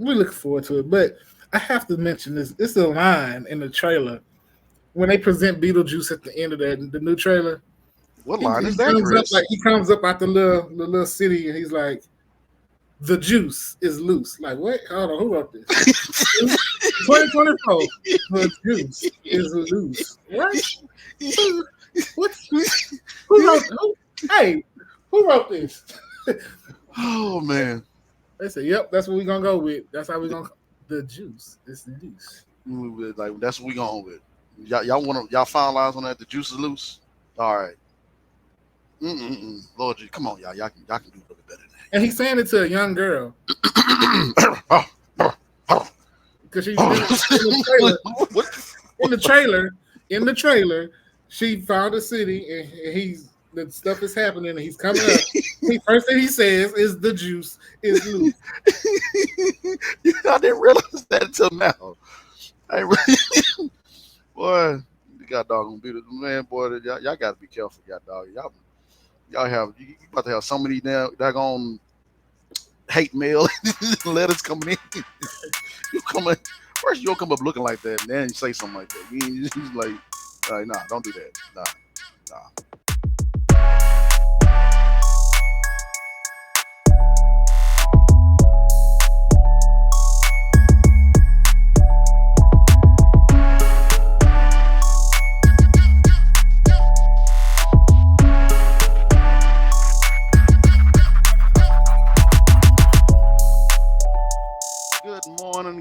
we're looking forward to it. But I have to mention this. It's a line in the trailer when they present Beetlejuice at the end of the new trailer. What line is that, Chris? He comes up out the little city and he's like, "The juice is loose." Like, what? Hold on, who wrote this? 2024. The juice is loose. What? What? Who wrote? Hey, who wrote this? Oh man. They said, "Yep, that's what we're gonna go with. That's how we're gonna. The juice is loose. Like that's what we going with. Y'all finalize on that? The juice is loose. All right. Lord, come on, y'all can do a little better than that. And he's saying it to a young girl because she's in the trailer. She found a city and the stuff is happening and he's coming up. The first thing he says is the juice is loose. I didn't realize that until now. Boy, you got dog on beat man, boy. Y'all gotta be careful, dog. Y'all about to have so many daggone hate mail letters coming in. First you'll come up looking like that, and then you say something like that. You like, nah, don't do that. Nah.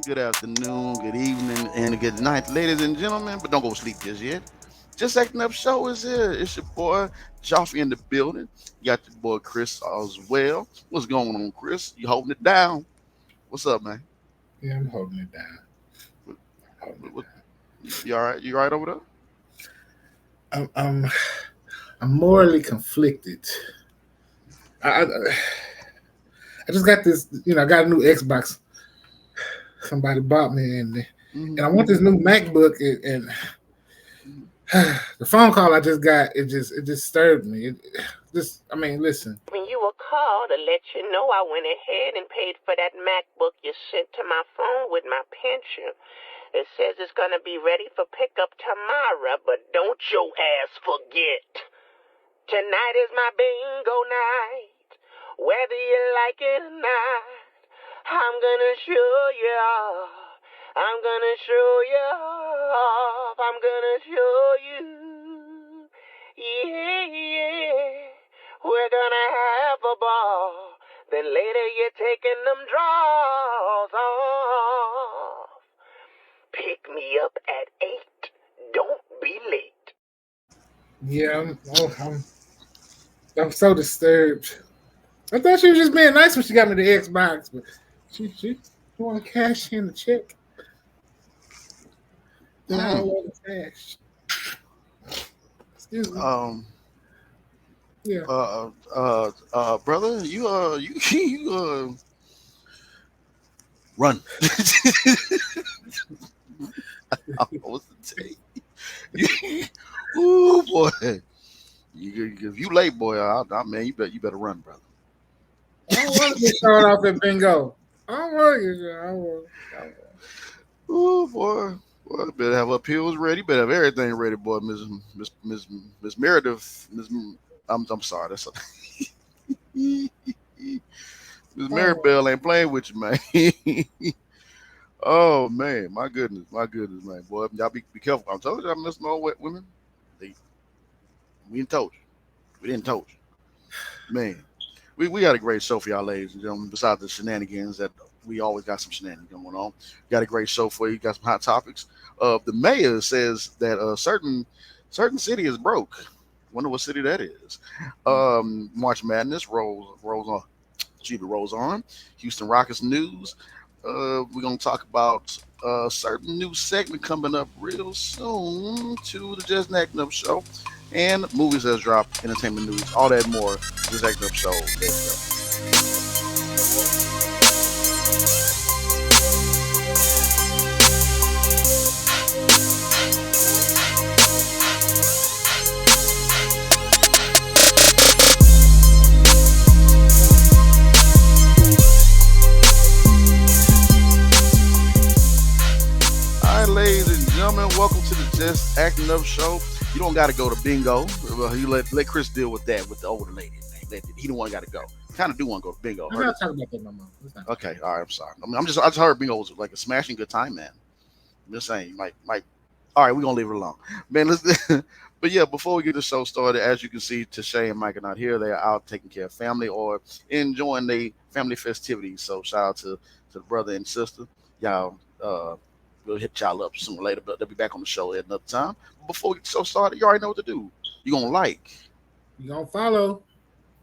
Good afternoon, good evening, and good night, ladies and gentlemen. But don't go to sleep just yet. Just Acting Up Show is here. It's your boy Joffrey in the building. You got your boy Chris as well. What's going on, Chris? You holding it down? What's up, man? Yeah, I'm holding it down. You all right? You all right over there? I'm morally conflicted. I just got this. I got a new Xbox. Somebody bought me, and I want this new MacBook, and the phone call I just got, it just disturbed me. Listen. When you were called to let you know, I went ahead and paid for that MacBook you sent to my phone with my pension. It says it's going to be ready for pickup tomorrow, but don't your ass forget. Tonight is my bingo night, whether you like it or not. I'm gonna show you off. I'm gonna show you off. I'm gonna show you. Yeah. We're gonna have a ball. Then later you're taking them draws off. Pick me up at 8. Don't be late. Yeah, I'm so disturbed. I thought she was just being nice when she got me the Xbox, but she want to cash in the check. Then I don't want the cash. Excuse me. Yeah. Brother, you run. What's the take? Ooh, boy. If you late, boy, man, you better run, brother. I don't want to get thrown off at bingo. I don't want to. Oh boy, better have appeals ready. Better have everything ready, boy. Miss Meredith. I'm sorry. That's Miss Maribel ain't playing with you, man. Oh man, my goodness, man, boy. Y'all be careful. I'm telling you, I'm messing all wet women. We didn't told you, man. We got a great show for y'all, ladies and gentlemen. Besides the shenanigans that we always got some shenanigans going on, got a great show for you. Got some hot topics. The mayor says that a certain city is broke. Wonder what city that is. March Madness rolls on. Houston Rockets news. We're gonna talk about a certain new segment coming up real soon to the Just Acting Up Show. And movies that's dropped, entertainment news, all that more. Just Acting Up Show. Let's go. gentlemen, welcome to the Just Acting Up Show. You don't got to go to bingo. You let Chris deal with that with the older lady. He don't want to got to go. Kind of do want to go to bingo. I'm not talking about that no more. Okay, all right. I'm sorry. I just heard bingo was like a smashing good time, man. I'm just saying, you might. All right, we're gonna leave it alone, man. Let's. But yeah, before we get the show started, as you can see, Tashay and Mike are not here. They are out taking care of family or enjoying their family festivities. So shout out to the brother and sister. Y'all, we'll hit y'all up sooner or later, but they'll be back on the show at another time. But before we get the show started, you already know what to do. You're gonna like. You're gonna follow.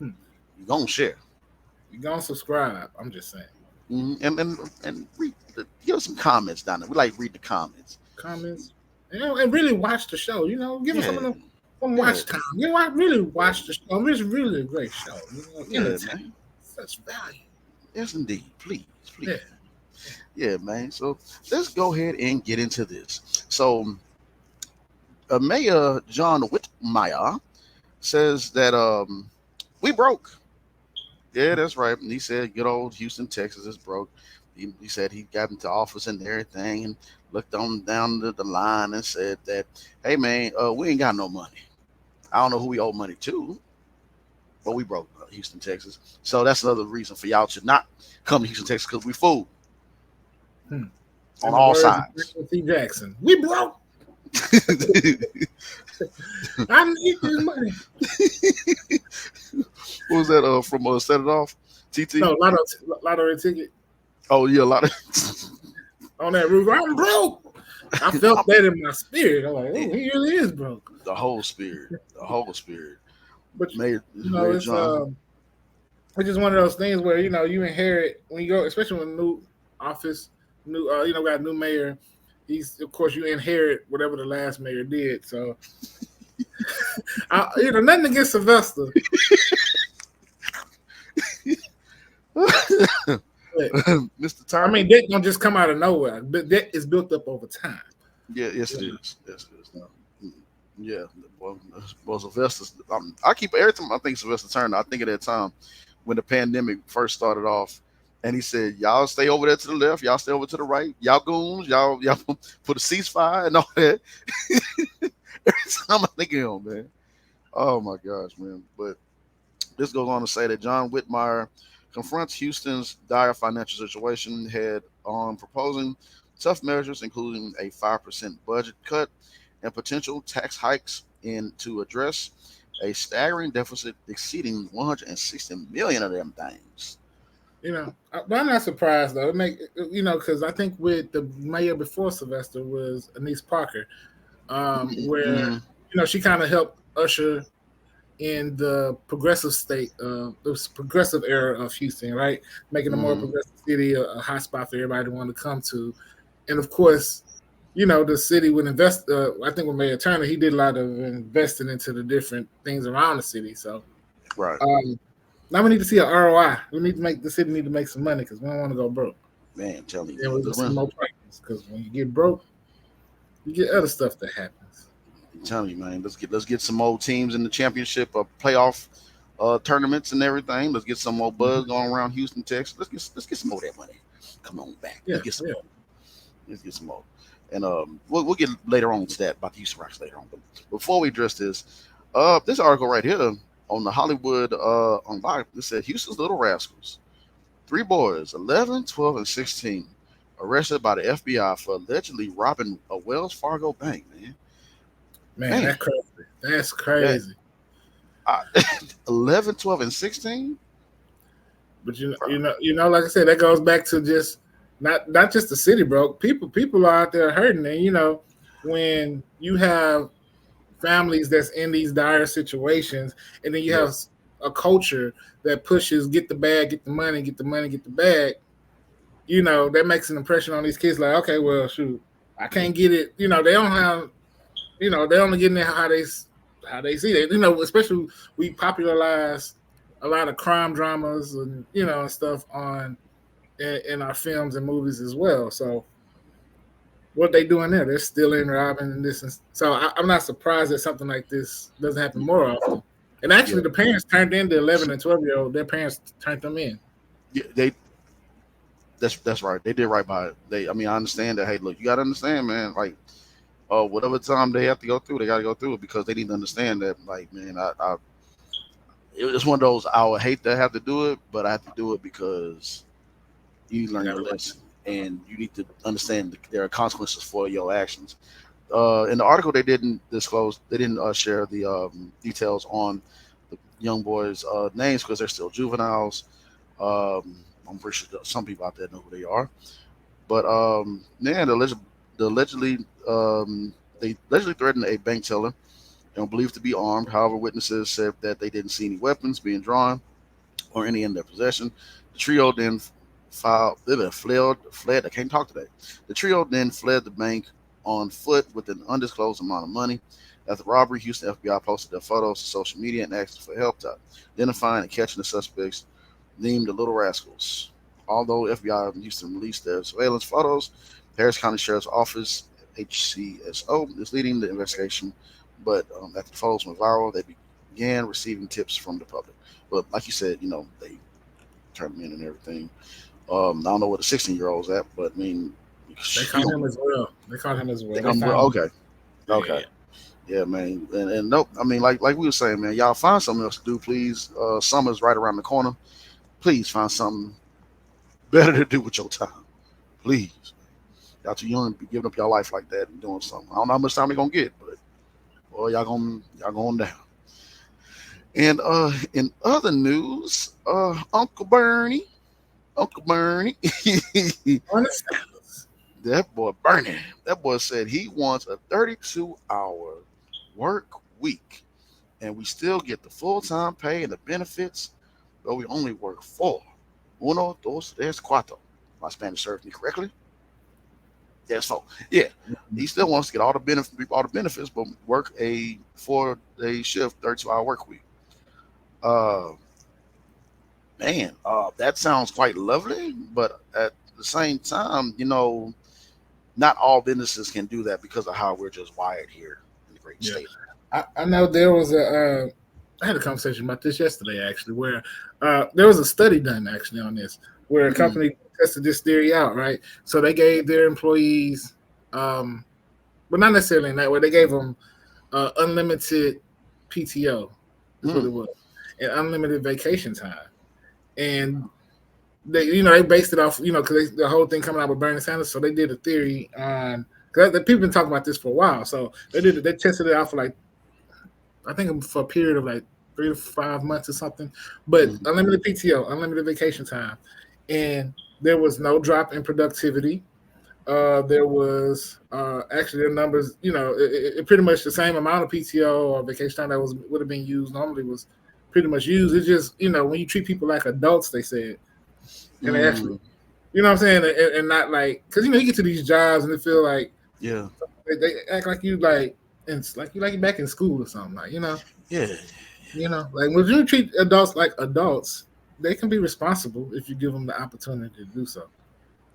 You're gonna share. You're gonna subscribe. I'm just saying. And read give us some comments down there. We like to read the comments. And really watch the show. Give us some watch time. Really watch the show. It's really a great show. Man. Such value. Yes, indeed. Please. Yeah, man. So let's go ahead and get into this. So, Mayor John Whitmire says that we broke. Yeah, that's right. And he said, good old Houston, Texas is broke. He said he got into office and everything and looked on down the line and said that, hey, man, we ain't got no money. I don't know who we owe money to, but we broke Houston, Texas. So that's another reason for y'all to not come to Houston, Texas, because we fool on all sides. T. Jackson, we broke. I need this money. What was that from Set It Off? TT? No, lottery ticket. Oh, yeah, a lot of on that roof. I'm broke. I felt that in my spirit. I'm like, oh, he really is broke. The whole spirit. But Mayor it's John. It's just one of those things where you inherit when you go, especially when new office, got a new mayor. Of course you inherit whatever the last mayor did. So nothing against Sylvester. Mr. Tom. I mean, that don't just come out of nowhere. But that is built up over time. Yeah, yes, it is. Yeah, well, Sylvester. I keep every time I think Sylvester Turner. I think of that time when the pandemic first started off, and he said, "Y'all stay over there to the left. Y'all stay over to the right. Y'all goons. Y'all put a ceasefire and all that." Every time I think of him, man. Oh my gosh, man! But this goes on to say that John Whitmire confronts Houston's dire financial situation head on, proposing tough measures, including a 5% budget cut and potential tax hikes to address a staggering deficit exceeding 160 million of them things. But I'm not surprised though. Because I think with the mayor before Sylvester was Anise Parker, where she kind of helped usher in the progressive state, the progressive era of Houston, right? Making a more progressive city, a hot spot for everybody to want to come to. And of course, the city would invest. I think with Mayor Turner, he did a lot of investing into the different things around the city. So, right. Now we need to see an ROI. The city need to make some money because we don't want to go broke. Man, tell me. And we'll get some more practice because when you get broke, you get other stuff that happens. I'm telling you, man. Let's get some old teams in the championship playoff tournaments and everything. Let's get some more buzz going around Houston, Texas. Let's get some more of that money. Come on back. Let's get some more. Let's get some more. And we'll get later on to that about the Houston Rocks later on. But before we address this article right here on the Hollywood Unlocked, it said Houston's Little Rascals, 3 boys, 11, 12, and 16, arrested by the FBI for allegedly robbing a Wells Fargo bank. Man, that's crazy. That's crazy. 11, 12, and 16. But like I said, that goes back to just not just the city broke. People are out there hurting, and when you have families that's in these dire situations, and then you have a culture that pushes get the bag, get the money, get the money, get the bag. That makes an impression on these kids. Like, okay, well, shoot, I can't get it. They don't have. They only get in there how they see it. Especially we popularize a lot of crime dramas and and stuff in our films and movies as well. So what they doing there? They're stealing, robbing, and this. And so I'm not surprised that something like this doesn't happen more often. And actually, the parents turned in the 11 and 12-year-old. Their parents turned them in. Yeah, that's right. They did right by it. I understand that. Hey, look, you gotta understand, man. Like, whatever time they have to go through, they got to go through it because they need to understand that, like, man, it's one of those I would hate to have to do it, but I have to do it because you learn your lesson and you need to understand that there are consequences for your actions. In the article, they didn't disclose, they didn't share the details on the young boys' names because they're still juveniles. I'm pretty sure some people out there know who they are, but yeah, they allegedly threatened a bank teller and believed to be armed. However, witnesses said that they didn't see any weapons being drawn or any in their possession. The trio then fled. I can't talk today. The trio then fled the bank on foot with an undisclosed amount of money. After the robbery, Houston FBI posted their photos to social media and asked for help to identifying and catching the suspects, named the Little Rascals. Although FBI in Houston released their surveillance photos, Harris County Sheriff's Office (HCSO) is leading the investigation. But after the photos went viral, they began receiving tips from the public. But like you said, they turned them in and everything. I don't know where the 16-year-old's at, but I mean, they caught him as well. Okay. Okay. Yeah, man. And nope. I mean, like we were saying, man, y'all find something else to do, please. Summer's right around the corner. Please find something better to do with your time. Please. Y'all too young to be giving up your life like that and doing something. I don't know how much time they're gonna get, but boy, y'all going down. And in other news, Uncle Bernie, that boy Bernie, that boy said he wants a 32-hour work week, and we still get the full-time pay and the benefits, but we only work 4. Uno, dos, tres, cuatro. My Spanish serves me correctly. Yes, so yeah, he still wants to get all the benefits, but work a 4-day shift, 32-hour work week. Man, that sounds quite lovely, but at the same time, not all businesses can do that because of how we're just wired here in the great state. I know there was I had a conversation about this yesterday, actually, where there was a study done actually on this, where a company tested this theory out, right? So they gave their employees, but not necessarily in that way. They gave them unlimited PTO, is what it was, and unlimited vacation time, and they based it off, because the whole thing coming out with Bernie Sanders, so they did a theory on, because people been talking about this for a while, so they tested it out for like, I think for a period of like 3 to 5 months or something, but unlimited PTO, unlimited vacation time, and there was no drop in productivity. There was actually their numbers, it pretty much the same amount of PTO or vacation time that would have been used normally was pretty much used. It's just, when you treat people like adults, they said, and they actually, you know what I'm saying, and not like, because you get to these jobs and they feel like, they act like you like, and it's like you back in school or something, like, like when you treat adults like adults, they can be responsible if you give them the opportunity to do so.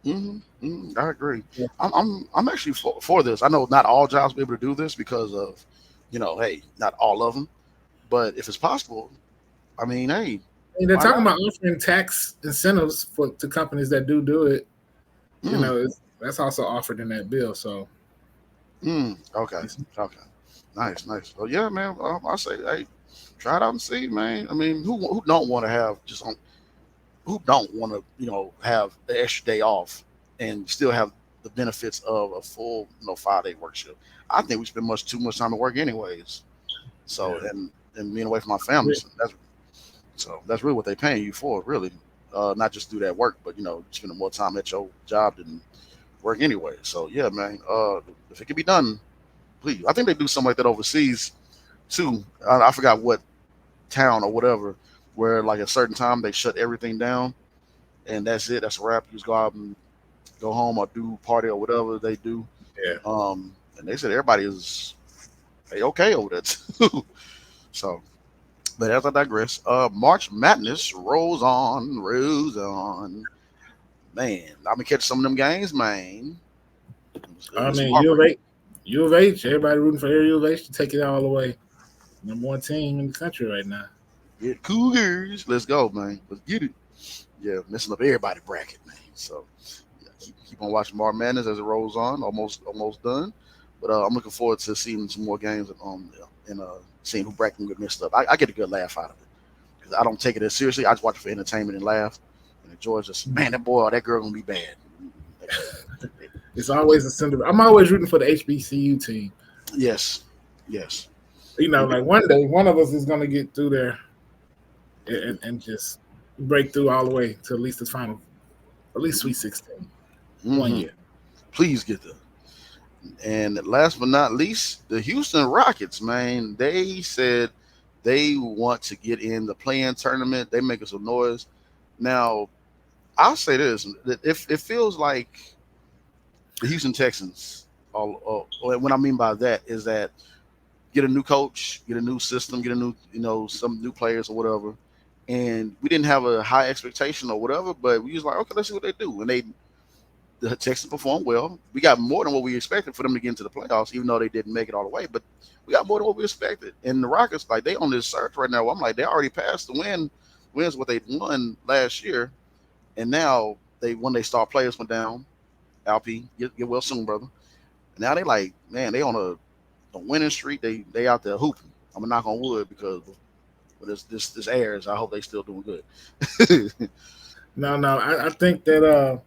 I agree. Yeah. I'm actually for this. I know not all jobs will be able to do this because of, hey, not all of them, but if it's possible, I mean, hey. They're talking about offering tax incentives to companies that do it. That's also offered in that bill. So, okay, nice. So yeah, man, I say, hey, try it out and see, man. I mean, who don't want to have who don't want to, have the extra day off and still have the benefits of a full, 5-day work shift? I think we spend too much time at work anyways. So and being away from my family, that's really what they're paying you for, really. Not just do that work, but spending more time at your job than work anyway. So yeah, man. If it can be done, please. I think they do something like that overseas too. I forgot what town or whatever, where like a certain time they shut everything down, and that's it. That's a wrap. You just go out and go home or do party or whatever they do. Yeah. And they said everybody is okay over there too. So. But as I digress, March Madness rolls on. Man, I'm gonna catch some of them games, man. I mean, U of H, everybody rooting for U of H to take it all the way. Number 1 team in the country right now. Yeah, Cougars. Let's go, man. Let's get it. Yeah, messing up everybody bracket, man. So yeah, keep on watching March Madness as it rolls on. Almost done. But I'm looking forward to seeing some more games and seeing who bracket can get messed up. I get a good laugh out of it because I don't take it as seriously. I just watch it for entertainment and laugh and enjoy. Just man, that boy or that girl gonna be bad. It's always a Cinderella. I'm always rooting for the HBCU team. Yes. Like one day, one of us is gonna get through there and just break through all the way to at least the final, at least Sweet 16. Mm-hmm. 1 year. Please get there. And last but not least, the Houston Rockets, man, they said they want to get in the play-in tournament. They making some noise. Now, I'll say this: it feels like the Houston Texans. What I mean by that is that get a new coach, get a new system, get a new, some new players or whatever. And we didn't have a high expectation or whatever, but we was like, okay, let's see what they do. And the Texans performed well. We got more than what we expected for them to get into the playoffs, even though they didn't make it all the way. But we got more than what we expected. And the Rockets, like, they on this surge right now. I'm like, they already passed the wins what they won last year. And now when they star players went down, Alp, get well soon, brother. And now they like, man, they on a winning streak. They out there hooping. I'm gonna knock on wood because this airs. I hope they still doing good. No, I think that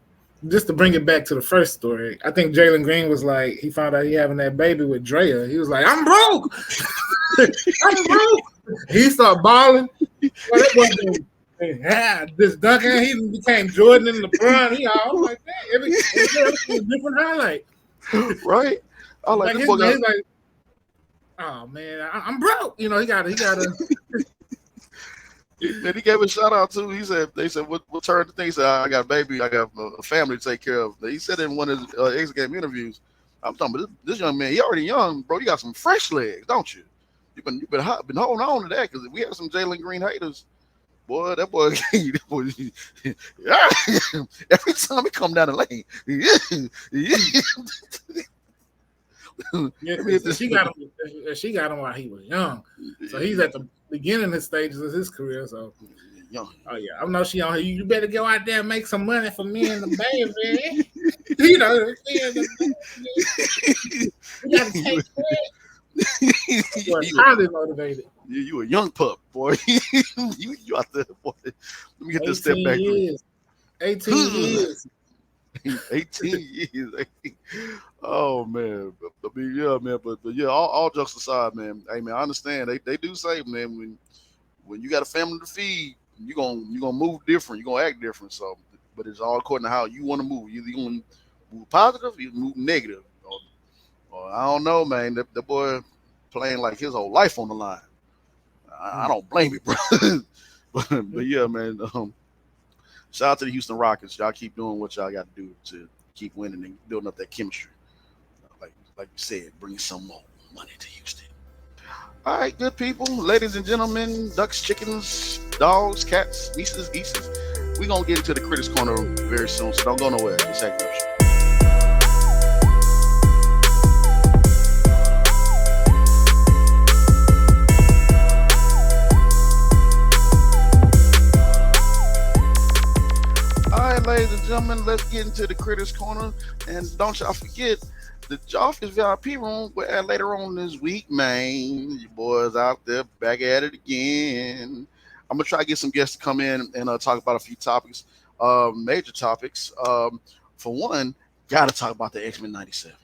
just to bring it back to the first story, I think Jalen Green was like, he found out he having that baby with Drea. He was like, I'm broke. I'm broke. He started balling. This dunking, he became Jordan and LeBron. I was like, man, every different highlight. Right? I like this boy. He's like, oh man, I'm broke. He got to. And he gave a shout out too. They said, what turn the thing? He said, I got a baby, I got a family to take care of. He said in one of his X Game interviews, I'm talking about this young man. He already young, bro. You got some fresh legs, don't you? You've been holding on to that because we have some Jalen Green haters. Boy, that boy, every time he come down the lane, she got him while he was young. So he's at the beginning of his stages of his career. So, oh yeah, I know she on here. You better go out there and make some money for me and the baby. You gotta take that. Boy, highly motivated. You a young pup, boy. you out there, boy. Let me get this step back. 18 years. 18 years. Oh man, but yeah, man. But yeah, all jokes aside, man. Hey man, I understand. They do say, man, when you got a family to feed, you gonna move different. You gonna act different. So, but it's all according to how you want to move. You gonna move positive, you move negative. Or I don't know, man. That boy playing like his whole life on the line. I don't blame you, bro. but yeah, man. Shout out to the Houston Rockets. Y'all keep doing what y'all got to do to keep winning and building up that chemistry. Like you said, bring some more money to Houston. All right, good people, ladies and gentlemen, ducks, chickens, dogs, cats, geese. We're going to get into the Critics Corner very soon, so don't go nowhere. It's Happy Gilmore Show. Ladies and gentlemen, let's get into the Critics Corner. And don't y'all forget, the Office VIP room we're at later on this week, man. You boys out there back at it again. I'm going to try to get some guests to come in and talk about a few topics, major topics. For one, got to talk about the Xmen 97.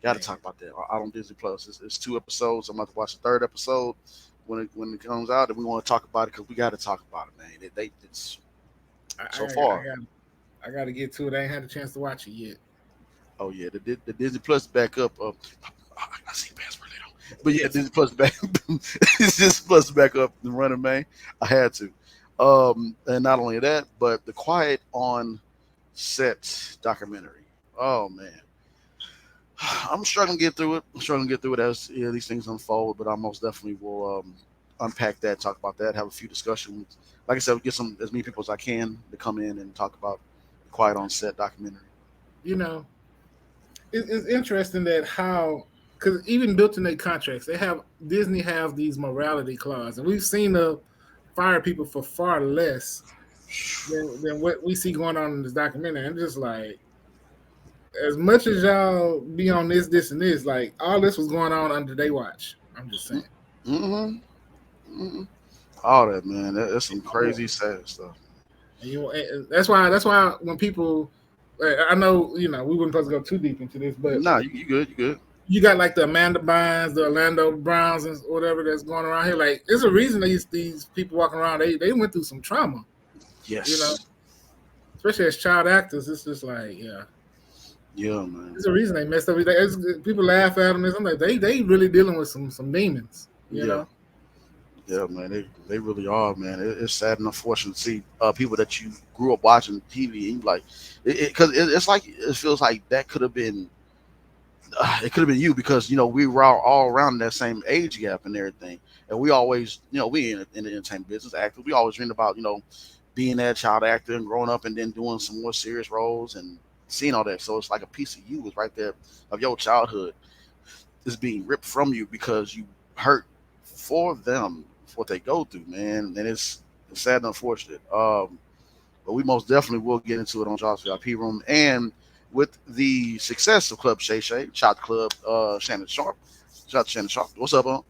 Got to talk about that out on Disney Plus. It's 2 episodes. I'm about to watch the 3rd episode when it comes out, and we want to talk about it because we got to talk about it, man. It's so far. I got to get to it. I ain't had a chance to watch it yet. Oh yeah, the Disney Plus back up. I see password later. But yeah, Disney Plus back. Disney Plus back up and running, man. I had to. And not only that, but the Quiet on Set documentary. Oh man, I'm struggling to get through it. As these things unfold. But I most definitely will unpack that, talk about that, have a few discussions. Like I said, we'll get as many people as I can to come in and talk about the Quiet on Set documentary. It's interesting that because even built in their contracts, Disney have these morality clauses, and we've seen them fire people for far less than what we see going on in this documentary. And just like, as much as y'all be on this, and this, like all this was going on under their watch. I'm just saying. Mm-hmm. All that, man. That's some crazy sad stuff. And that's why when people, I know we weren't supposed to go too deep into this, but Nah, you good, you good. you got like the Amanda Bynes, the Orlando Browns, and whatever that's going around here. Like, there's a reason these people walking around. They went through some trauma. Yes. Especially as child actors. It's just like, yeah, man. There's a reason they messed up. People laugh at them. I'm like, they really dealing with some demons. You know. Yeah, man, they really are, man. It's sad and unfortunate to see people that you grew up watching TV and you like, because it's like it feels like that could have been, it could have been you because we were all around that same age gap and everything, and we always we in the entertainment business actors, we always dreamed about being that child actor and growing up and then doing some more serious roles and seeing all that. So it's like a piece of you was right there of your childhood is being ripped from you because you hurt for them. What they go through, man, and it's sad and unfortunate. But we most definitely will get into it on Josh VIP Room and with the success of Club Shay Shay, Shot Club, Shannon Sharp. Shout out to Shannon Sharp. What's up,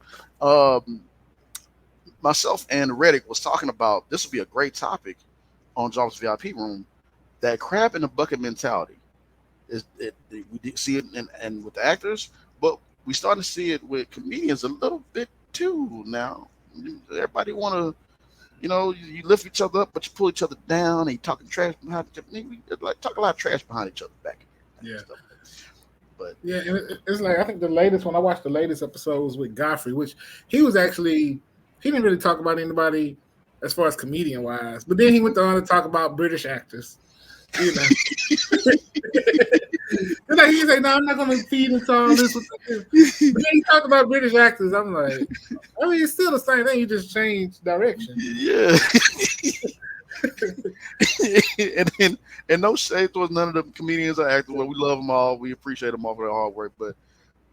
myself and Reddick was talking about this would be a great topic on Josh VIP Room. That crab in the bucket mentality we did see it and with the actors, but we starting to see it with comedians a little bit too now. Everybody want to, you lift each other up, but you pull each other down, and you talking trash behind each other. We like talk a lot of trash behind each other back. Yeah. But and it's like I think the latest when I watched the latest episode was with Godfrey, which he didn't really talk about anybody as far as comedian wise, but then he went on to talk about British actors. Like he said, "No, I'm not going to feed into all this." But then he talked about British actors. I'm like, I mean, it's still the same thing. You just change direction. Yeah. and no shade towards none of the comedians or actors. Well, we love them all. We appreciate them all for their hard work. But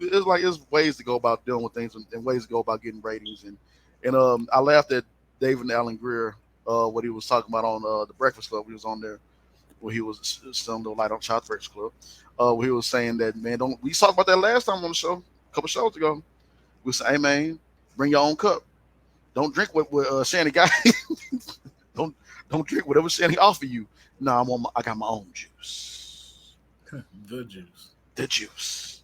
it's ways to go about dealing with things and ways to go about getting ratings. And I laughed at David and Alan Greer what he was talking about on the Breakfast Club. He was on there. Where he was selling the light on Child Breakfast Club, where he was saying that, man, we talked about that last time on the show, a couple shows ago. We said, hey, man, bring your own cup. Don't drink what Shanny got. don't drink whatever Shanny offer you. No, I got my own juice. The juice. The juice.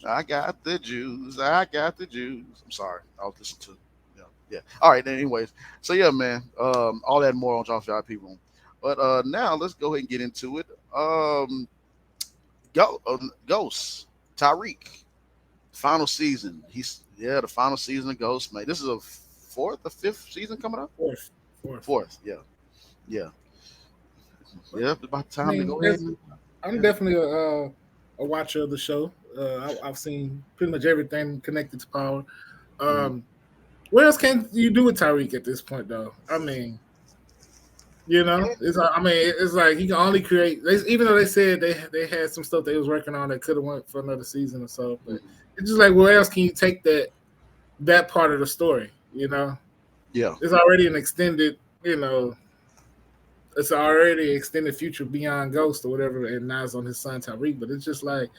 I got the juice. I got the juice. I'm sorry. I was listening to, yeah. All right. Anyways, so yeah, man. All that and more on John's VIP Room. But now let's go ahead and get into it. Ghost, Tariq, final season. The final season of Ghost, mate. This is a fourth or fifth season coming up. Fourth. Yeah. About time to go ahead. I'm definitely a watcher of the show. I've seen pretty much everything connected to Power. What else can you do with Tariq at this point, though? I mean. It's like he can only create. Even though they said they had some stuff they was working on that could have went for another season or so, but it's just like, where else can you take that part of the story? Yeah, it's already an extended. It's already extended future beyond Ghost or whatever, and now it's on his son Tariq. But it's just like,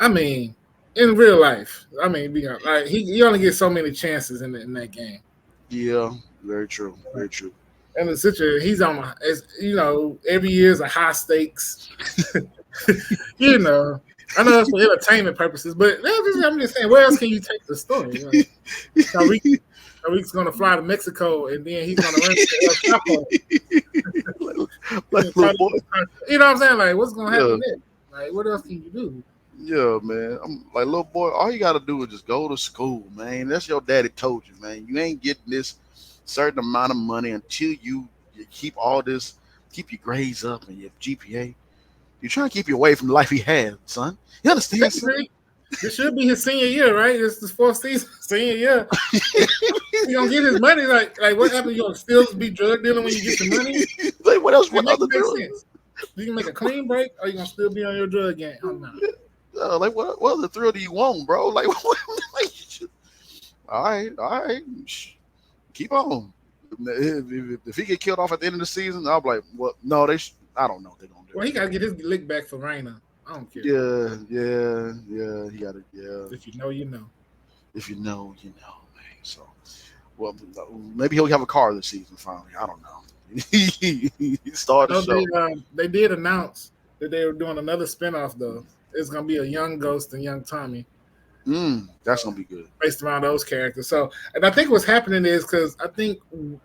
I mean, in real life, like he only gets so many chances in that game. Yeah, very true. Very true. And the situation, he's on, every year is a high stakes. I know it's for entertainment purposes, but I'm just saying, where else can you take the story? Tariq's going to fly to Mexico, and then he's going to run to El Chapo. like little boy. You know what I'm saying? Like, what's going to happen there? Like, what else can you do? Yeah, man. I'm like, little boy, all you got to do is just go to school, man. That's your daddy told you, man. You ain't getting this certain amount of money until you keep your grades up and your GPA. You're trying to keep you away from the life he had, son. You understand? This should be his senior year, right? It's his fourth season, senior year. He gonna get his money. Like what happened? You gonna still be drug dealing when you get the money? Like what else? What other sense? You can make a clean break, or you gonna still be on your drug game? I'm not. Like what other thrill do you want, bro? Like, all right. Keep on. If he get killed off at the end of the season, I'll be like, well, no, I don't know what they're gonna do. Well, he gotta get his lick back for Raina. I don't care. Yeah. He got it. Yeah. If you know, you know. If you know, you know, man. So, well, maybe he'll have a car this season finally. I don't know. He I started the know show. they did announce that they were doing another spinoff though. It's gonna be a young Ghost and young Tommy. That's gonna be good. Based around those characters. So, and I think what's happening is because I think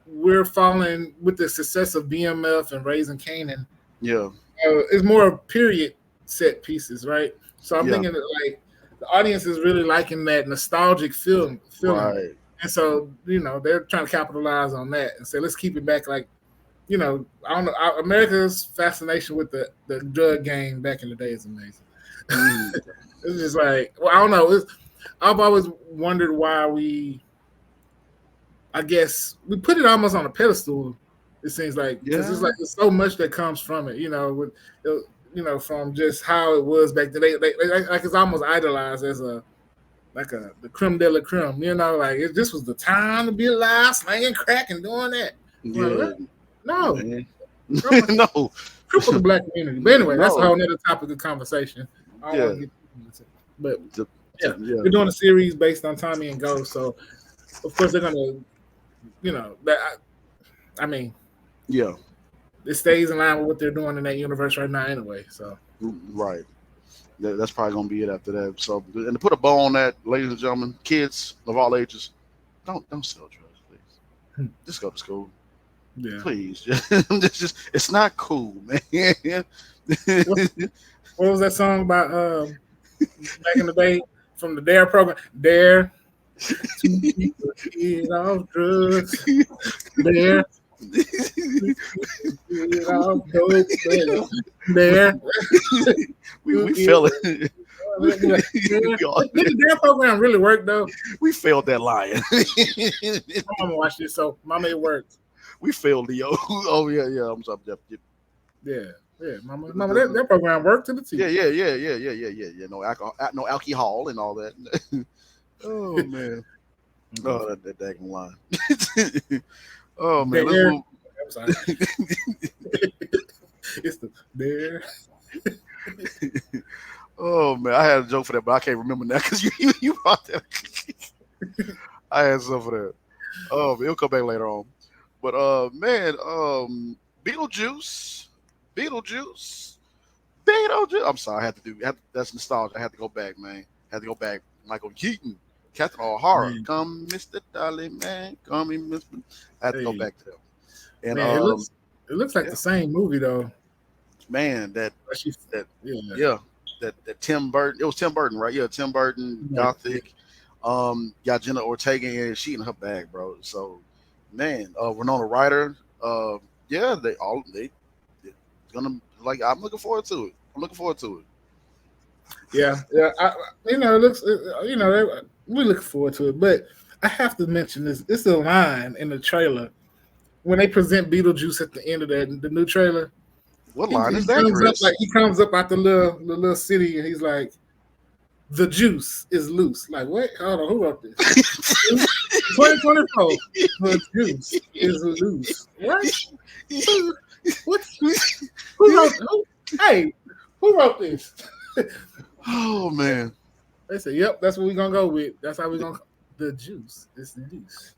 we're following with the success of BMF and Raising Kanan. Yeah. It's more period set pieces, right? So I'm Yeah. thinking that like the audience is really liking that nostalgic feeling. Right. And so, they're trying to capitalize on that and say, let's keep it back. Like, I don't know. America's fascination with the drug game back in the day is amazing. It's just like, well, I don't know. I've always wondered why I guess we put it almost on a pedestal. It seems like because it's like there's so much that comes from it, from just how it was back then. They like it's almost idolized as the creme de la creme, like this was the time to be alive, slanging crack and doing that. Yeah. Like, no, no, cripple the black community. But anyway, that's a whole other topic of conversation. I don't want to get into it. But they're doing a series based on Tommy and Ghost, so of course they're gonna, it stays in line with what they're doing in that universe right now anyway. So right, that's probably gonna be it after that. So, and to put a bow on that, ladies and gentlemen, kids of all ages, don't sell drugs, please. Just go to school. Yeah. Please, just it's not cool, man. What was that song about back in the day from the Dare program? Dare to people get off drugs. Dare get off dope. Dare. We failed it. Did the Dare program really work though? We failed that lion. My mama watched it, so mama, it worked. We failed the oh yeah. I'm sorry. Yeah, mama, that program worked to the T. Yeah. No alcohol and all that. Oh man. Oh, that daggone line. Oh man. I'm sorry. It's the there. Oh man, I had a joke for that, but I can't remember now because you brought that. I had some for that. Oh, it'll come back later on. But man, Beetlejuice. I'm sorry, I had to do. That's nostalgia. I had to go back, man. Michael Keaton, Captain O'Hara, come, Mr. Dolly, man, come, Mr. I had to go back to them. And man, it looks like the same movie though. Man, that Tim Burton. It was Tim Burton, right? Yeah, Tim Burton, Gothic. Got Jenna Ortega in. She in her bag, bro. So, man, Winona Ryder. They gonna like. I'm looking forward to it. Yeah. It looks. We look forward to it, but I have to mention this. It's a line in the trailer when they present Beetlejuice at the end of the new trailer. What line is that, Chris? He comes up out the little city and he's like, "The juice is loose." Like, what? Hold on, who wrote this? 2024. The juice is loose. What? What? Who wrote? Who wrote this? Oh man. They said, "Yep, that's what we're gonna go with. That's how we're gonna. The juice is loose."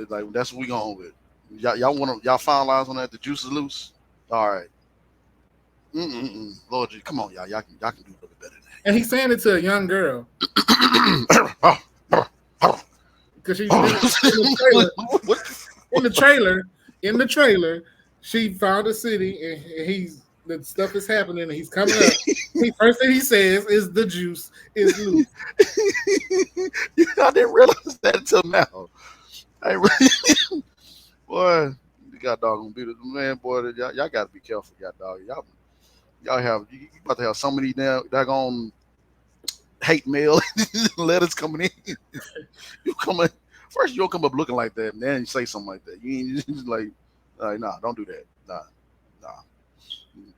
Like that's what we going with. Y'all finalize on that? The juice is loose. All right. Lord, come on, y'all. Y'all can do a little bit better than that. And he's saying it to a young girl. Because she's in the trailer, she found a city and the stuff is happening and he's coming up. The first thing he says is the juice is loose. I didn't realize that until now. Boy, you got doggone beat it, man. Boy, y'all got to be careful, dog. Y'all about to have so many daggone hate mail letters coming in. First you don't come up looking like that, and then you say something like that. You ain't just like, nah, don't do that. Nah.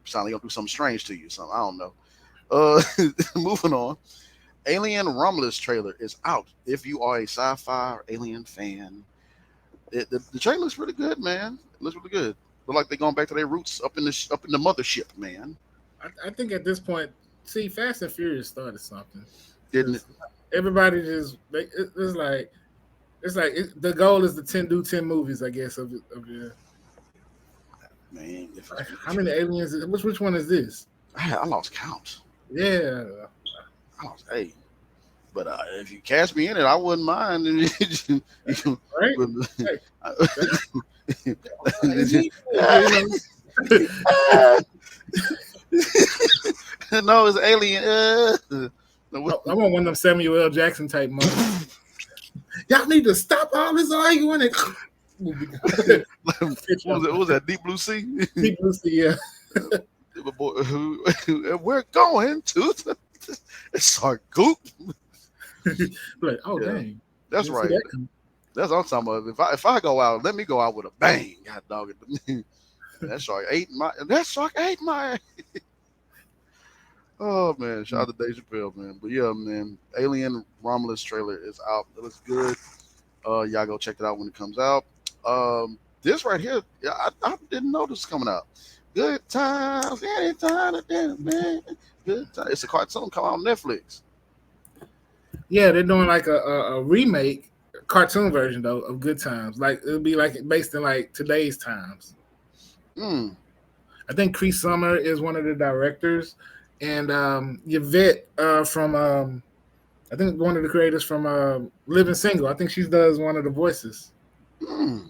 Sound like you're gonna do something strange to you, something. I don't know. Moving on. Alien Romulus trailer is out. If you are a sci-fi or alien fan, the trailer looks really good, man. It looks really good. Look like they're going back to their roots up in the mothership, man. I think at this point, see, Fast and Furious started something. Didn't it? Everybody just it's like the goal is to do 10 movies, I guess. Of the Man, how many aliens? Which one is this? I lost count. Yeah, I lost 8. But if you cast me in it, I wouldn't mind. right. No, it's alien. I want one of them Samuel L. Jackson type moments. Y'all need to stop all this arguing. What was that? Deep Blue Sea? Deep Blue Sea, yeah. We're going to start goop. Like, oh yeah. Dang. That's right. That's what I'm talking about. If I go out, let me go out with a bang. God dog it. That shark ate my Oh man, shout out to Dave Chappelle, man. But yeah, man, Alien Romulus trailer is out. It looks good. Y'all go check it out when it comes out. This right here, I didn't know this was coming out. Good times, anytime, man. Good times. It's a cartoon coming out on Netflix. Yeah, they're doing like a remake, cartoon version though of Good Times. Like it'll be like based in like today's times. I think Cree Summer is one of the directors, and Yvette from I think one of the creators from Living Single. I think she does one of the voices. Let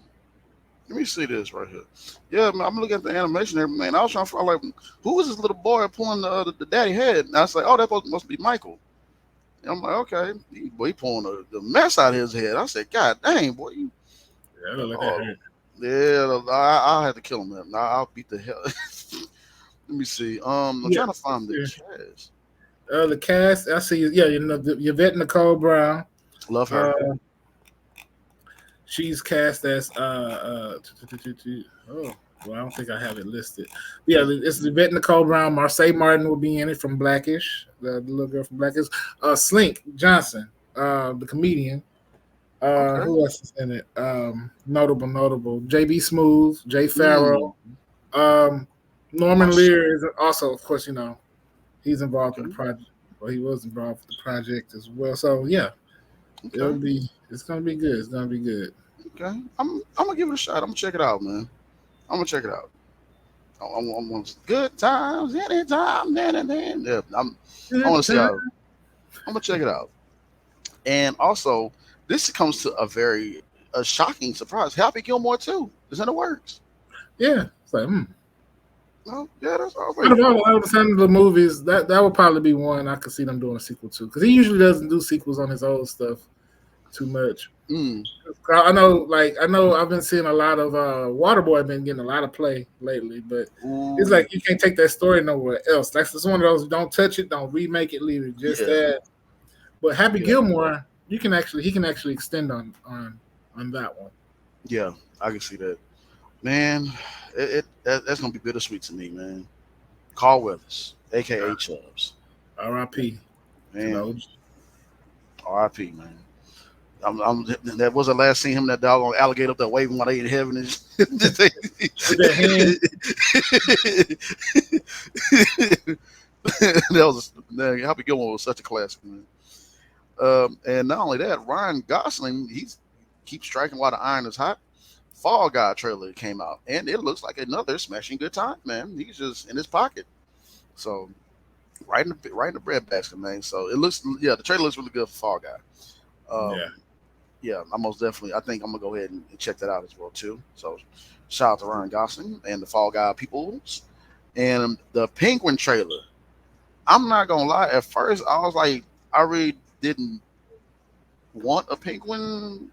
me see this right here. Yeah, man, I'm looking at the animation there, man. I was trying to find like who was this little boy pulling the daddy head? And I was like, oh, that must be Michael. And I'm like, okay, he pulling the mess out of his head. I said, God dang, boy, you. Yeah, I don't like that hurt. Yeah, I'll have to kill him. Man. I'll beat the hell. Let me see. I'm trying to find the cast. The cast, I see. Yeah, Yvette Nicole Brown. Love her. She's cast as oh, well, I don't think I have it listed. Yeah, it's Yvette Nicole Brown. Marseille Martin will be in it from Blackish, the little girl from Blackish. Slink Johnson, the comedian. Okay. Who else is in it? Notable. JB Smooth, Jay Farrell. Norman Lear is also, of course, he's involved in the project. Well, he was involved with the project as well. So yeah, it's gonna be good. It's gonna be good. Okay, I'm gonna give it a shot. I'm gonna check it out, man. I'm gonna check it out. I want good times anytime. Yeah, I want to see how. I'm gonna check it out. And also, this comes to a shocking surprise. Happy Gilmore 2 is in the works. Yeah, it's like Oh, yeah, that's all. Out of all the movies, that would probably be one I could see them doing a sequel to, because he usually doesn't do sequels on his old stuff too much. I know I've been seeing a lot of Waterboy been getting a lot of play lately, but it's like you can't take that story nowhere else. That's just one of those, don't touch it, don't remake it, leave it just that. But Happy Gilmore, he can actually extend on that one. Yeah, I can see that. Man, that's gonna be bittersweet to me, man. Carl Weathers, aka Chubbs. R.I.P. Man, R.I.P. Man. That was the last seen him, that dog on alligator up there waving while they in heaven. And Happy Gilmore was such a classic, man. And not only that, Ryan Gosling, he keeps striking while the iron is hot. Fall Guy trailer came out, and it looks like another smashing good time, man. He's just in his pocket, so right in the breadbasket, man. So it looks, the trailer looks really good for Fall Guy. I most definitely. I think I'm gonna go ahead and check that out as well too. So shout out to Ryan Gosling and the Fall Guy peoples, and the Penguin trailer. I'm not gonna lie. At first, I was like, I really didn't want a Penguin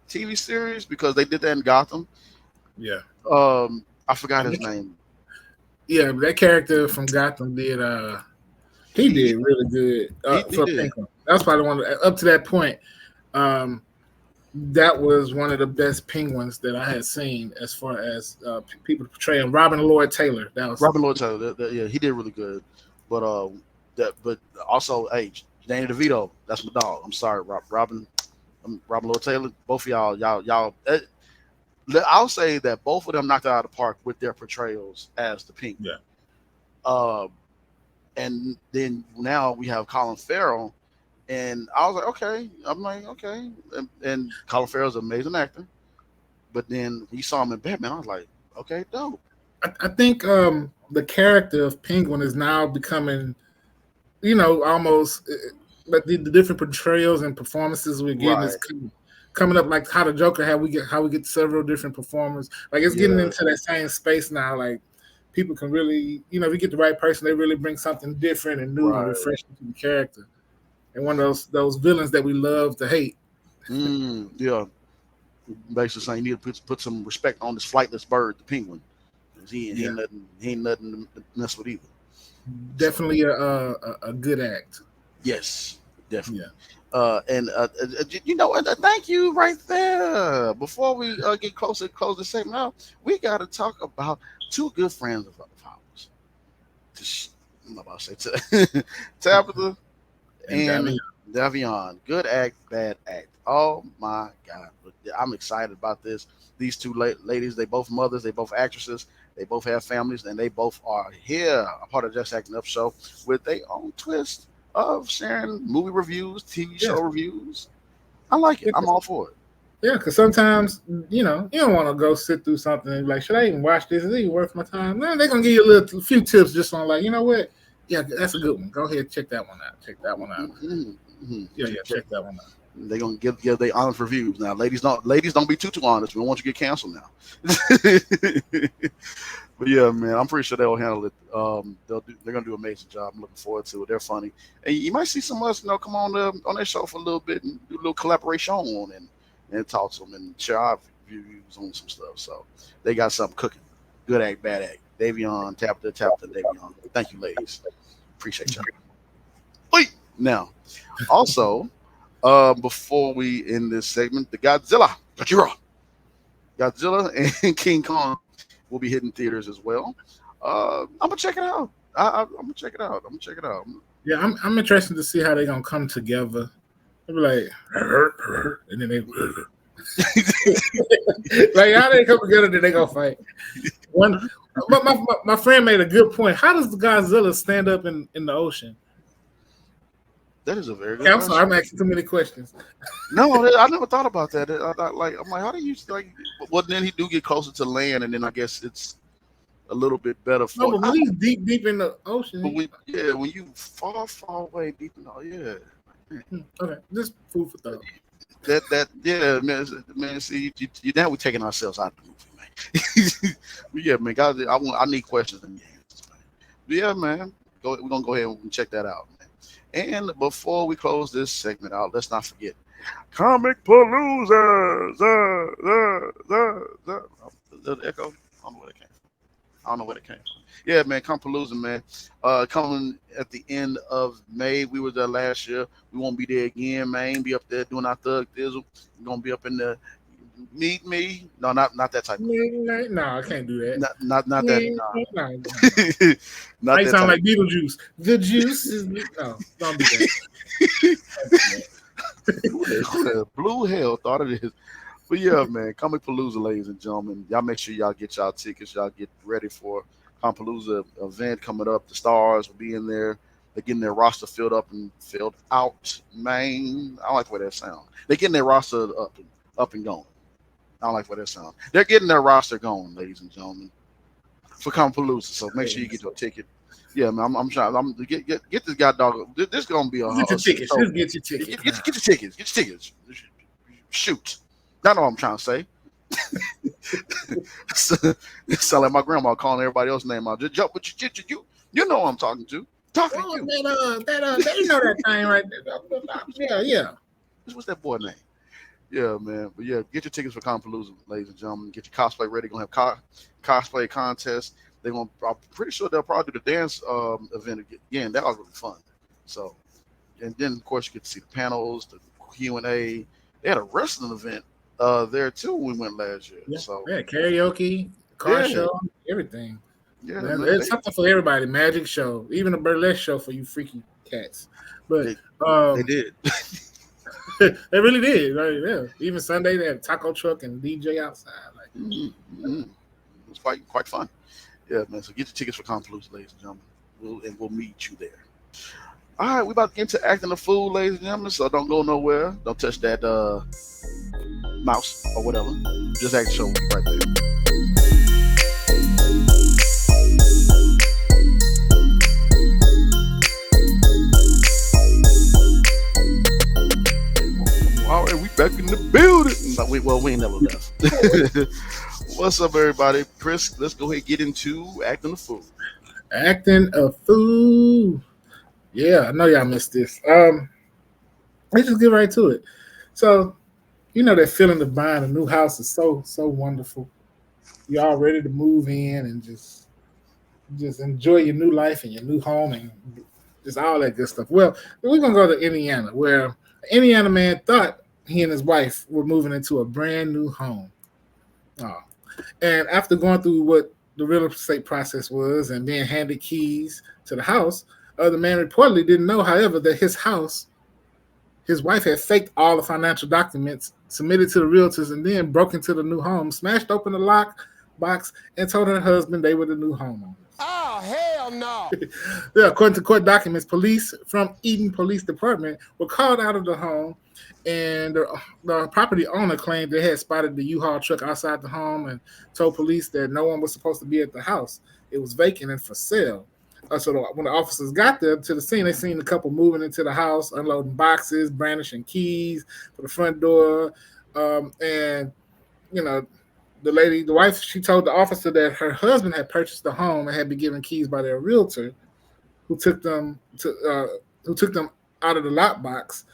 TV series because they did that in Gotham. Yeah. I forgot his name. Yeah, but that character from Gotham did he did really good for Penguin. That was probably one up to that point. That was one of the best Penguins that I had seen as far as people portraying. Robin Lloyd Taylor. That was Robin Lloyd Taylor. Yeah, he did really good. But also, hey, Danny DeVito, that's my dog. I'm sorry, Robin Lloyd Taylor. Both of y'all. I'll say that both of them knocked it out of the park with their portrayals as the Penguin. Yeah. And then now we have Colin Farrell, and I was like, okay. I'm like, okay. And Colin Farrell's an amazing actor. But then we saw him in Batman. I was like, okay, dope. I think the character of Penguin is now becoming, almost like the different portrayals and performances we're getting is Right. coming up like how the Joker how we get several different performers. Like it's getting Yeah. into that same space now. Like people can really, if you get the right person, they really bring something different and new and Right. refreshing to the character. And one of those villains that we love to hate. Yeah. Basically saying you need to put some respect on this flightless bird, the penguin. 'Cause he ain't nothing to mess with either. Definitely a good act. Yes, definitely. Yeah. And thank you right there. Before we get closer to close the segment out, we got to talk about two good friends of ours. I'm about to say Tabitha and Davion. Good act, bad act. Oh my God. I'm excited about this. These two ladies, they both mothers, they both actresses, they both have families, and they both are here, a part of Just Acting Up Show, with their own twist of sharing movie reviews, TV show reviews. I like it. I'm all for it. Yeah, because sometimes, you don't want to go sit through something and be like, should I even watch this? Is it even worth my time? No, they're going to give you a few tips just on like, you know what? Yeah, that's a good one. Go ahead, check that one out. Check that one out. Check that one out. They're gonna give their honest reviews now. Ladies don't be too honest. We don't want you to get canceled now. But yeah, man, I'm pretty sure they'll handle it. They're gonna do an amazing job. I'm looking forward to it. They're funny, and you might see some of us, come on their show for a little bit and do a little collaboration and talk to them and share our views on some stuff. So they got something cooking. Good act, bad act. Davion, Tabitha, Davion. Thank you, ladies. Appreciate y'all. Wait, now, also. Before we end this segment, the Godzilla and King Kong will be hitting theaters as well. I'm gonna check it out. I'm gonna check it out. Yeah, I'm interested to see how they're gonna come together. They'll be like, and then they like how they come together, then they gonna fight. My friend made a good point. How does the Godzilla stand up in the ocean? That is a very good I'm question. sorry, I'm asking too many questions. No, I never thought about that. I'm like, how do you like? Well, then he do get closer to land, and then I guess it's a little bit better for. No, but he's deep in the ocean. But when you far away deep in Okay, just food for thought. Man. See, now we're taking ourselves out of the movie, man. But yeah, man. God, I need questions and answers, man. But yeah, man. We're gonna go ahead and check that out, man. And before we close this segment out, let's not forget Comic Palooza. The echo. I don't know where it came from. Yeah, man, Comic Palooza, man. Coming at the end of May. We were there last year. We won't be there again, man. Be up there doing our thug thizzle. We're gonna be up in the meet me. No, not that type. No, I can't do that. Not that. No. Not I that sound type. like Beetlejuice. The juice is no. Don't do that. Who the blue hell thought it is? But yeah, man, Comic Palooza, ladies and gentlemen. Y'all make sure y'all get y'all tickets. Y'all get ready for Comic Palooza event coming up. The stars will be in there. They're getting their roster filled up and filled out, man. I like the way that sounds. They're getting their roster up and going. I don't like the way that sounds. They're getting their roster going, ladies and gentlemen, for Comic Palooza. So make sure you get your ticket. Yeah, man, I'm trying. I'm get this guy dog. This is gonna be a get your tickets. Just get your tickets. Get your tickets. Get your tickets. Shoot. That's what I'm trying to say. Sound like my grandma calling everybody else's name out. Just jump with you know who I'm talking to. Talking to you. You know that thing right there. Yeah. What's that boy name? Yeah, man. But yeah, get your tickets for Comic Palooza, ladies and gentlemen. Get your cosplay ready. Gonna have cosplay contest. I'm pretty sure they'll probably do the dance event again. That was really fun. So, and then of course you get to see the panels, the Q&A. They had a wrestling event there too when we went last year. Yeah. So yeah, karaoke, car show, everything. Yeah, man, there's something for everybody. Magic show, even a burlesque show for you freaky cats. But they did. They really did. Right? Yeah. Even Sunday they had a taco truck and DJ outside. Like it was quite fun. Yeah, man. So get your tickets for Comic Palooza, ladies and gentlemen. we'll meet you there. All right, we about to get into acting the fool, ladies and gentlemen. So don't go nowhere. Don't touch that mouse or whatever. Just act show right there. All right, we back in the building. No, we ain't never left. What's up, everybody? Chris, let's go ahead and get into acting a fool. Acting a fool. Yeah, I know y'all missed this. Let's just get right to it. So, you know that feeling of buying a new house is so wonderful. You're all ready to move in and just enjoy your new life and your new home and just all that good stuff. Well, we're gonna go to Indiana, where an Indiana man thought he and his wife were moving into a brand new home. Oh. And after going through what the real estate process was and being handed keys to the house, the man reportedly didn't know, however, that his wife had faked all the financial documents, submitted to the realtors, and then broke into the new home, smashed open the lock box, and told her husband they were the new homeowners. Oh, hell no. Yeah, according to court documents, police from Eden Police Department were called out of the home, and the property owner claimed they had spotted the U-Haul truck outside the home and told police that no one was supposed to be at the house. It was vacant and for sale. So when the officers got there to the scene, they seen the couple moving into the house, unloading boxes, brandishing keys for the front door, and you know, the wife, she told the officer that her husband had purchased the home and had been given keys by their realtor, who took them out of the lockbox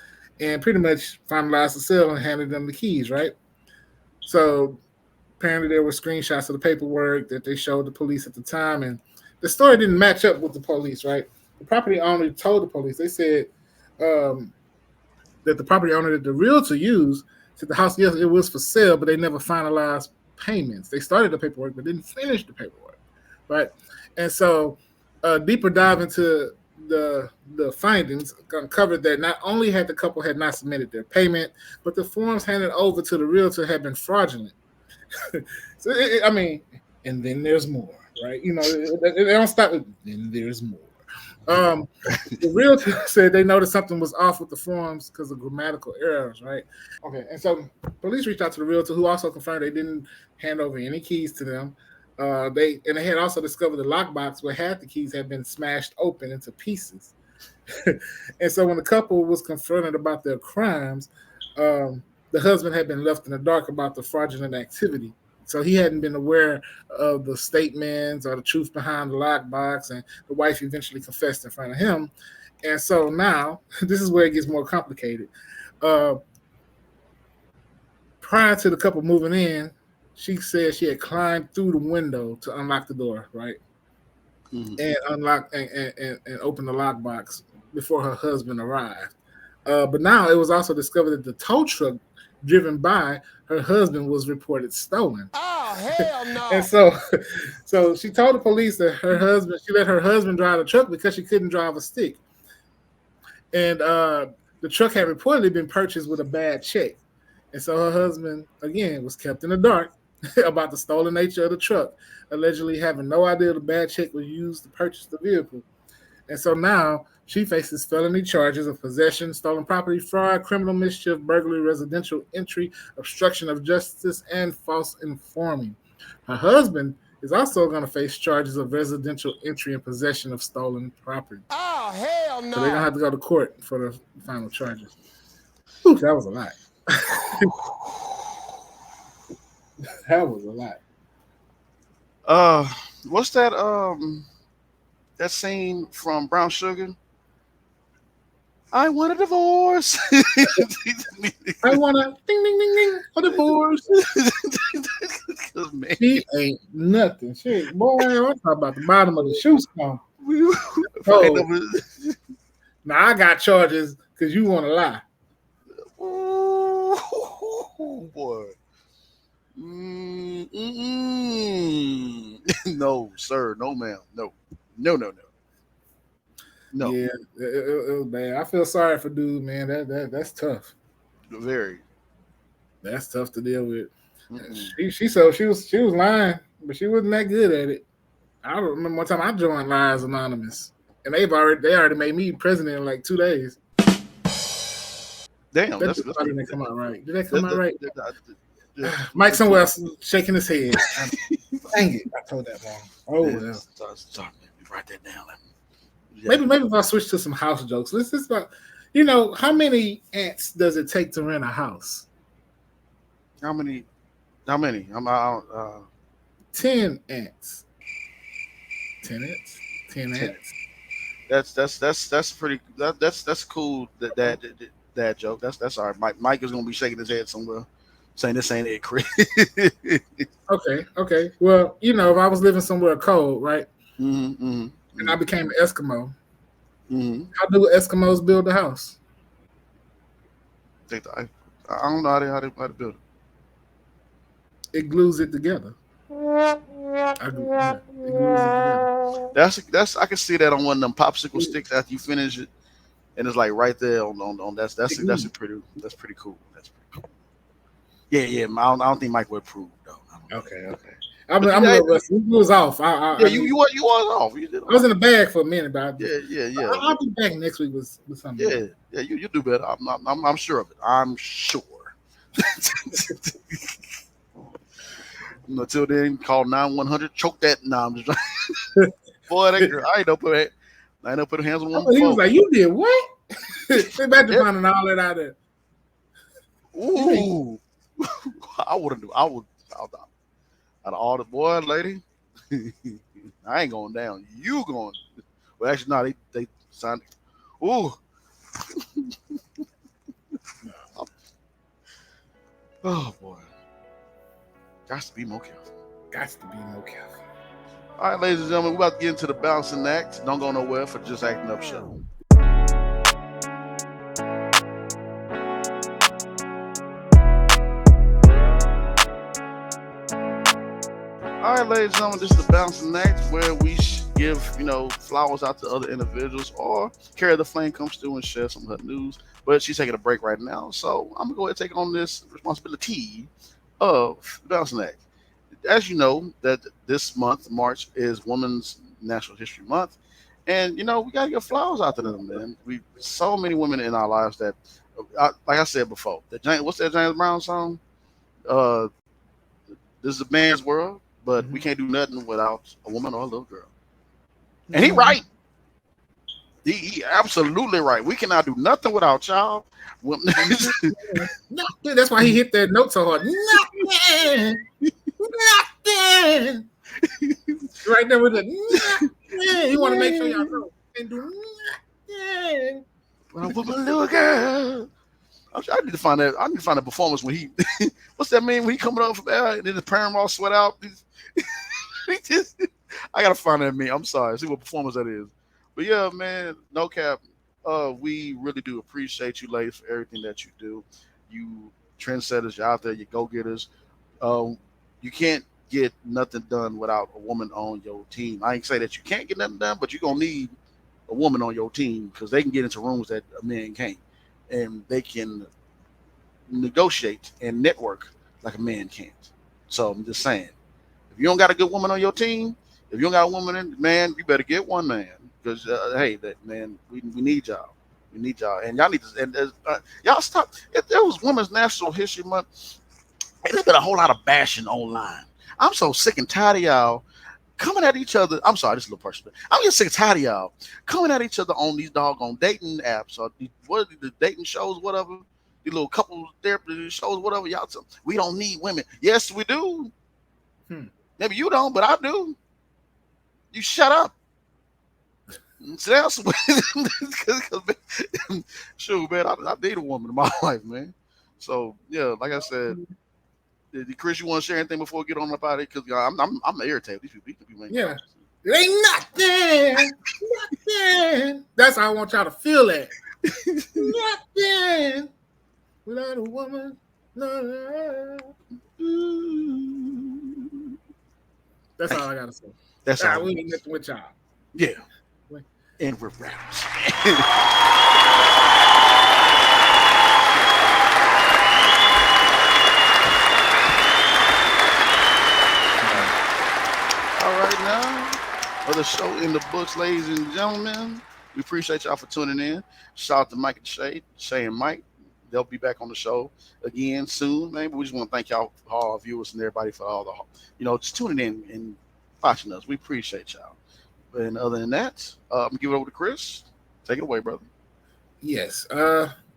and pretty much finalized the sale and handed them the keys, right? So apparently there were screenshots of the paperwork that they showed the police at the time, and the story didn't match up with the police, right? The property owner told the police, they said that the property owner that the realtor used said the house, yes, it was for sale, but they never finalized payments. They started the paperwork, but didn't finish the paperwork, right? And so deeper dive into the findings uncovered that not only had the couple had not submitted their payment, but the forms handed over to the realtor had been fraudulent. So, and then there's more, right? You know, they don't stop with, then there's more. The realtor said they noticed something was off with the forms because of grammatical errors, right? Okay, and so police reached out to the realtor, who also confirmed they didn't hand over any keys to them. They had also discovered the lockbox where half the keys had been smashed open into pieces. And so when the couple was confronted about their crimes, the husband had been left in the dark about the fraudulent activity. So he hadn't been aware of the statements or the truth behind the lockbox, and the wife eventually confessed in front of him. And so now, this is where it gets more complicated. Prior to the couple moving in, she said she had climbed through the window to unlock the door, right? Mm-hmm. And unlock and open the lockbox before her husband arrived. But now it was also discovered that the tow truck driven by her husband was reported stolen. Oh, hell no. And so she told the police that she let her husband drive the truck because she couldn't drive a stick. And the truck had reportedly been purchased with a bad check. And so her husband, again, was kept in the dark about the stolen nature of the truck, allegedly having no idea the bad check was used to purchase the vehicle. And so now she faces felony charges of possession, stolen property, fraud, criminal mischief, burglary, residential entry, obstruction of justice, and false informing. Her husband is also going to face charges of residential entry and possession of stolen property. Oh, hell no. So they're going to have to go to court for the final charges. Ooh, that was a lot. That was a lot. What's that that scene from Brown Sugar? I want a divorce. I want a ding ding ding ding a divorce. Man. She ain't nothing. She, boy, I'm talking about the bottom of the shoe stone. Now I got charges because you want to lie. Oh boy. No, sir. No, ma'am. No. Yeah, it was bad. I feel sorry for dude, man. That's tough. Very. That's tough to deal with. Mm-hmm. She was lying, but she wasn't that good at it. I remember one time I joined Lies Anonymous. and they already made me president in like 2 days. Damn, That didn't come out right. Did that come out right? Mike somewhere else shaking his head. Dang it! I told that wrong. Oh well. Sorry, write that down. Maybe if I switch to some house jokes. Let's just about, how many ants does it take to rent a house? How many? 10 ants. 10 ants. 10 ants. That's pretty. That's cool. That joke. That's all right. Mike is gonna be shaking his head somewhere, saying this ain't it, Chris. Okay. Well, if I was living somewhere cold, right, and I became an Eskimo, how do Eskimos build a house? I don't know how to build it. It glues it together. It glues it together. That's I can see that on one of them popsicle sticks after you finish it, and it's like right there on that's pretty cool. That's pretty cool. Yeah. I don't think Mike would approve though. Okay. I'm a little rusty. You was off. You was off. You did. I was in the bag for a minute, but yeah. I'll be back next week with something. Yeah. You do better. I'm sure of it. I'm sure. Until then, call 9-100. Choke that. Nah, I'm just boy, that girl. I ain't no put hands on one. He was like, "You did what?" They about to finding all that out there. Ooh, I would. Out of all the boy, lady, I ain't going down. You going? Well, actually, no. They signed. Ooh. Oh boy. Got to be more careful. All right, ladies and gentlemen, we're about to get into the balancing act. Don't go nowhere for Just Acting Up Show. All right, ladies and gentlemen, this is the balancing act where we give, flowers out to other individuals, or Carrie the Flame comes through and share some of her news. But she's taking a break right now, so I'm gonna go ahead and take on this responsibility of the balancing act. As you know, that this month, March, is Women's National History Month, and we gotta give flowers out to them, man. We so many women in our lives that, like I said before, what's that James Brown song? This is a man's world, but we can't do nothing without a woman or a little girl. And he right. He absolutely right. We cannot do nothing without y'all. That's why he hit that note so hard. Nothing. Right there with the nothing. You want to make sure y'all know. And do nothing. When I put my little girl. I need to find that performance when he. What's that mean when he coming up from air and then the parent all sweat out? I gotta find that meme. I'm sorry. See what performance that is. But yeah, man, no cap. We really do appreciate you, ladies, for everything that you do. You trendsetters, you're out there, you go-getters. You can't get nothing done without a woman on your team. I ain't say that you can't get nothing done, but you're gonna need a woman on your team because they can get into rooms that a man can't, and they can negotiate and network like a man can't. So I'm just saying, if you don't got a good woman on your team, if you don't got a woman, man, you better get one, man. Because hey, that man, we need y'all. We need y'all, and y'all need to. And y'all stop. If there was Women's National History Month, there's been a whole lot of bashing online. I'm so sick and tired of y'all coming at each other. I'm sorry, this is a little personal. I'm just sick and tired of y'all coming at each other on these doggone dating apps or the dating shows, whatever. These little couple therapy shows, whatever. Y'all, we don't need women. Yes, we do. Maybe you don't, but I do. You shut up. So that's sure, man. I date a woman in my life, man. So yeah, like I said, Chris, you want to share anything before we get on about it? Because I'm irritated. These people be making it ain't nothing. That's how I want y'all to feel it. Nothing without a woman. No. That's all I gotta say. That's all. We ain't nothing with y'all. Yeah. And we're wrapped. All right, now, another show in the books, ladies and gentlemen. We appreciate y'all for tuning in. Shout out to Mike and Shay and Mike. They'll be back on the show again soon. Maybe we just want to thank y'all, all our viewers and everybody for all the, just tuning in and watching us. We appreciate y'all. And other than that, I'm gonna give it over to Chris. Take it away, brother. Yes.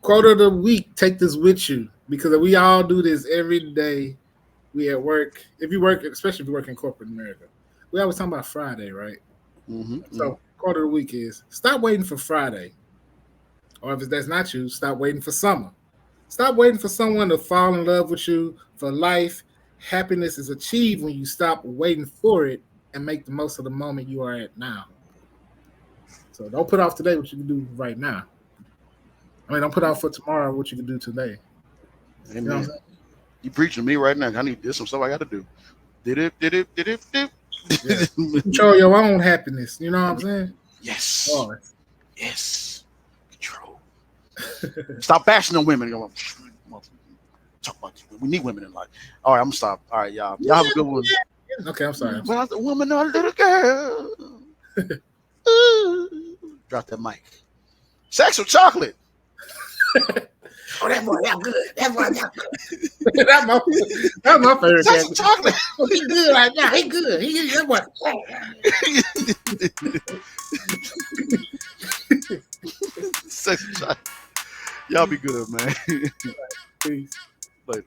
Quote of the week. Take this with you because we all do this every day. We at work. If you work, especially if you work in corporate America, we always talk about Friday, right? So quote of the week is: stop waiting for Friday, or if that's not you, stop waiting for summer. Stop waiting for someone to fall in love with you for life. Happiness is achieved when you stop waiting for it and make the most of the moment you are at now. So don't put off today what you can do right now. I mean, don't put off for tomorrow what you can do today. Amen. You know what I'm saying? You preaching to me right now. I need this some stuff I got to do. Yeah. Control your own happiness. You know what I'm saying? Yes. Oh. Yes. Control. Stop bashing on women. Talk about you. We need women in life. All right, I'm gonna stop. All right, y'all. Y'all have a good one. Okay, I'm sorry. When I was a woman or a little girl. Drop that mic. Sex or chocolate? Oh, that boy, that good. That boy, that good. That's my favorite. Sex or chocolate? Oh, he good right now. He good. That boy. Sex or chocolate. Y'all be good, man. Peace. Later.